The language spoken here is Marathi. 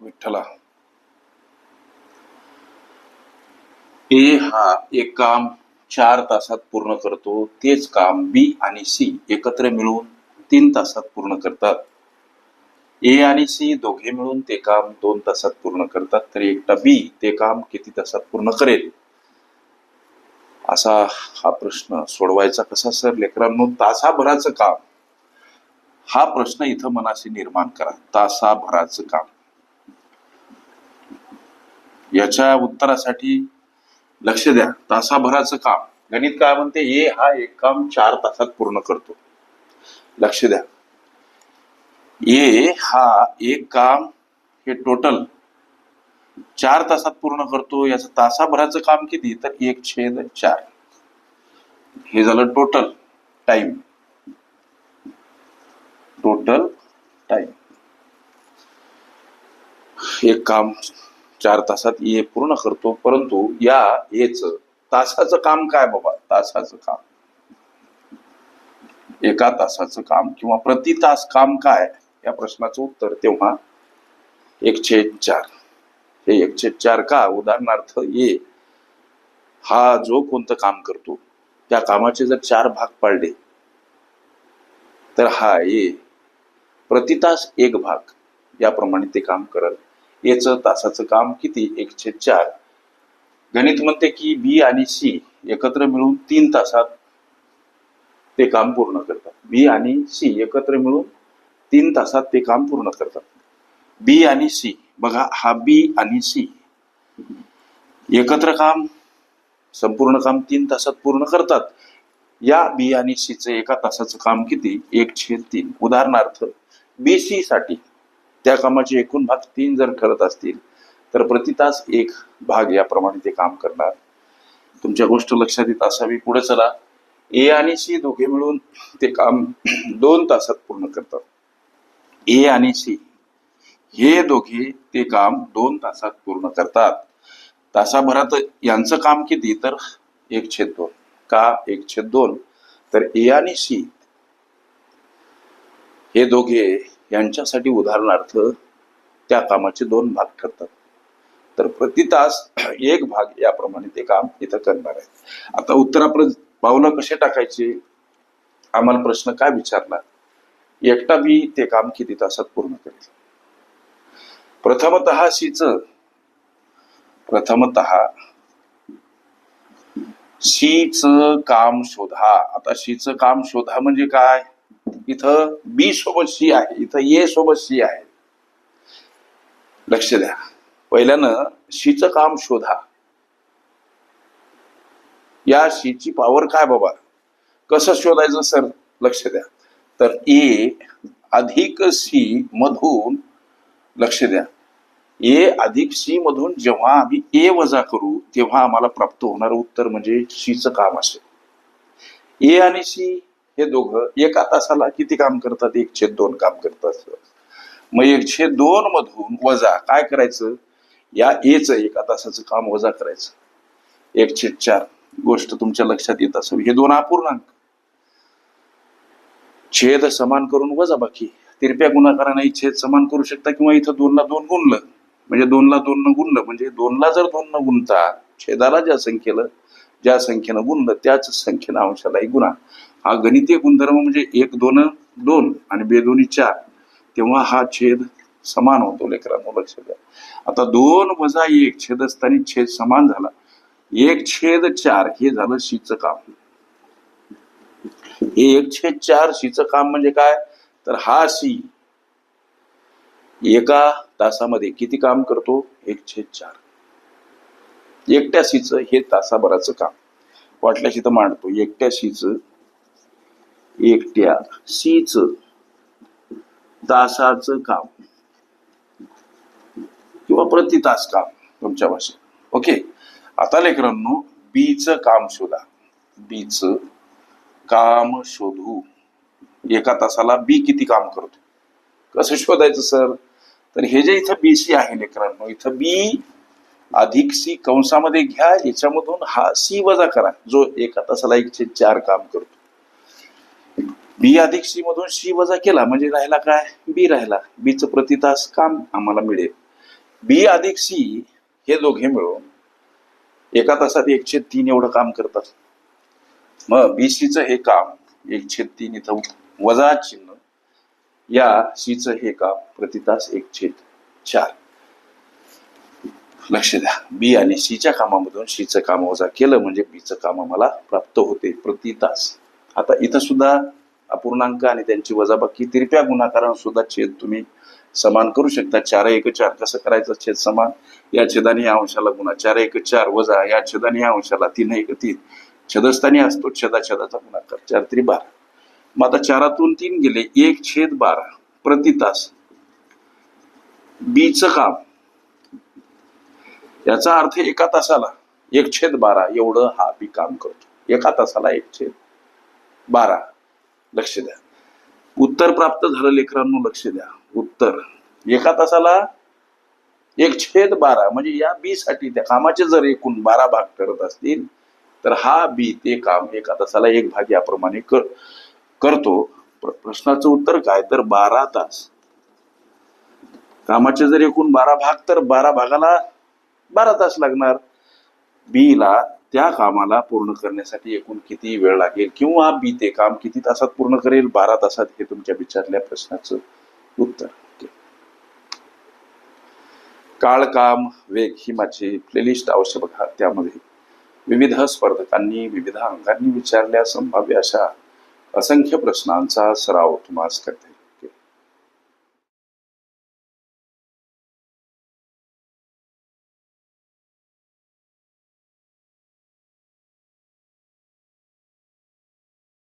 विठ्ठला. ए हा एक काम 4 तासात पूर्ण करतो, तेच काम बी आणि सी एकत्र मिळून 3 तासात पूर्ण करतात. ए आणि सी दोघे मिळून ते काम 2 तासात पूर्ण करतात, तर एकटा बी ते काम किती तासात पूर्ण करेल? असा हा प्रश्न सोडवायचा कसा सर लेकरांनो? तासाभराचं काम, हा प्रश्न इथं मनाशी निर्माण करा. तासाभराचं काम, याच्या उत्तरासाठी लक्ष द्या. तासाभराचं काम, गणित काय म्हणते? ए हा एक काम 4 तासात पूर्ण करतो. लक्ष द्या, ए हा एक काम हे टोटल 4 तासात पूर्ण करतो. याचं तासाभराचं काम किती? तर 1/4. हे झालं टोटल टाइम. टोटल टाइम, एक काम 4 तासात ए पूर्ण करतो, परंतु या एच तासाचं काम काय बाबा? तासाचं काम, एका तासाचं काम किंवा प्रति तास काम काय? या प्रश्नाचं उत्तर तेव्हा 1/4. हे 1/4 का? उदाहरणार्थ ए हा जो कोणतं काम करतो त्या कामाचे जर 4 भाग पाडले तर हा ए प्रति तास 1 भाग, याप्रमाणे ते काम करल. एच तासाचं काम किती? 1/4. गणित म्हणते की बी आणि सी एकत्र मिळून 3 तासात ते काम पूर्ण करतात. बी आणि सी एकत्र मिळून 3 तासात ते काम पूर्ण करतात. बी आणि सी बघा, हा बी आणि सी एकत्र काम, संपूर्ण काम 3 तासात पूर्ण करतात. या बी आणि सी चं एका तासाचं काम किती? 1/3. उदाहरणार्थ बी सी साठी त्या कामाचे एकूण भाग 3 जर ठरत असतील तर प्रति तास 1 भाग, याप्रमाणे ते काम करणार. तुमच्या गोष्ट लक्षात येत असावी. पुढे चला. ए आणि सी दोघे मिळून ते काम 2 तासात पूर्ण करतात. ए आणि सी हे दोघे ते काम 2 तासात पूर्ण करतात. तासाभरात यांचं काम किती? तर 1/2. का 1/2? तर ए आणि सी हे दोघे यांच्यासाठी उदाहरणार्थ त्या कामाचे 2 भाग ठरतात, तर प्रति तास 1 भाग, याप्रमाणे ते काम इथं करणार आहे. आता उत्तरापर्यंत पावलं कसे टाकायचे? आम्हाला प्रश्न काय विचारला? एकटा बी ते काम किती तासात पूर्ण करेल? प्रथमतः सीचं काम शोधा. आता सीचं काम शोधा म्हणजे काय? इथं बी सोबत सी आहे, इथं ए सोबत सी आहे. लक्ष द्या, पहिल्यानं सीचं काम शोधा. या सीची पॉवर काय बाबा? कसं शोधायचं सर? लक्ष द्या, तर ए अधिक सी मधून, लक्ष द्या, ए अधिक सी मधून जेव्हा आम्ही ए वजा करू तेव्हा आम्हाला प्राप्त होणारं उत्तर म्हणजे सीचं काम असेल. ए आणि सी हे दोघं एका तासाला किती काम करतात? 1/2 काम करतात. मग 1/2 मधून वजा काय करायचं? या एच एका तासाचं काम वजा करायचं. 1/4. गोष्ट तुमच्या लक्षात येत असावी. हे 2 अपूर्णांक, छेद समान करून वजा बाकी. तिरप्या गुणाकाराने छेद समान करू शकता, किंवा इथं 2 ला 2 गुणलं म्हणजे 2 ला 2 न गुणलं म्हणजे 2 ला जर 2 न गुणता छेदाला ज्या संख्येनं गुणलं त्याच संख्येनं अंशालाही गुणा. हा गणितीय गुणधर्म म्हणजे 1 2 2 आणि 2 2 4, तेव्हा हा छेद समान होतो लेकरांनो. लक्ष द्या. आता 2 वजा 1 छेदस्थानी छेद समान झाला. 1/4 हे झालं सीचं काम. हे 1/4 सीचं काम म्हणजे काय? तर हा सी एका तासामध्ये किती काम करतो? 1/4. एकट्या सीचं हे तासाभराचं काम. वाटल्यास इथं मांडतो. एकट्या सीचं तासाचं काम किंवा प्रति तास काम तुमच्या भाषेत. ओके. आता लेकरांनो, बीचं काम शोधा. बीचं काम शोधू. एका तासाला बी किती काम करतो? कसं शोधायचं सर? तर हे जे इथं बी सी आहे लेकरांनो, इथं बी अधिक सी कंसामध्ये घ्या, याच्यामधून हा सी वजा करा जो एका तासाला 1/4 काम करतो. बी अधिक सी मधून सी वजा केला म्हणजे राहिला काय? बी राहिला. बीचं प्रति तास काम आम्हाला मिळेल. बी अधिक सी हे दोघे मिळून एका तासात 1/3 एवढं काम करतात. मग बीसीचं हे काम 1/3 इथं वजा चिन्ह, या सीचं हे काम प्रति तास 1/4. लक्ष द्या, बी आणि सीच्या कामामधून सीचं काम वजा केलं म्हणजे बीचं काम आम्हाला प्राप्त होते प्रति तास. आता इथं सुद्धा अपूर्णांक आणि त्यांची वजाबाकी तिरप्या गुणाकारानं सुद्धा छेद तुम्ही समान करू शकता. 4-1-4 कसं करायचं छेद समान, या छेदाने या अंशाला गुणा, 4-1-4 वजा या छेदाने या अंशाला 3-1-3, छेदस्थानी असतो छेदाछेदाचा गुणाकार, 4-3-12. मग आता 4तून 3 गेले, 1/12 प्रति तास बीचं काम. याचा अर्थ एका तासाला 1/12 एवढं हा बी काम करतो. एका तासाला 1/12. लक्ष द्या, उत्तर प्राप्त झालं लेकरांनो, लक्ष द्या. उत्तर एका तासाला 1/12 म्हणजे या बी साठी त्या कामाचे जर एकूण 12 भाग करत असतील तर हा बी ते काम एका तासाला 1 भाग याप्रमाणे करतो. प्रश्नाचं उत्तर काय तर 12 तास. कामाचे जर एकूण 12 भाग तर 12 भागाला 12 तास लागणार. बी ला त्या कामाला पूर्ण करण्यासाठी एकूण किती वेळ लागेल किंवा बी ते काम किती तासात पूर्ण करेल? 12 तासात. हे तुमच्या विचारल्या प्रश्नाचं उत्तर. काळ, काम, वेग ही माझी प्लेलिस्ट अवश्य बघा. त्यामध्ये विविध स्पर्धकांनी विविध अंगांनी विचारल्या संभाव्य अशा असंख्य प्रश्नांचा सराव तुम्हाला करता येईल.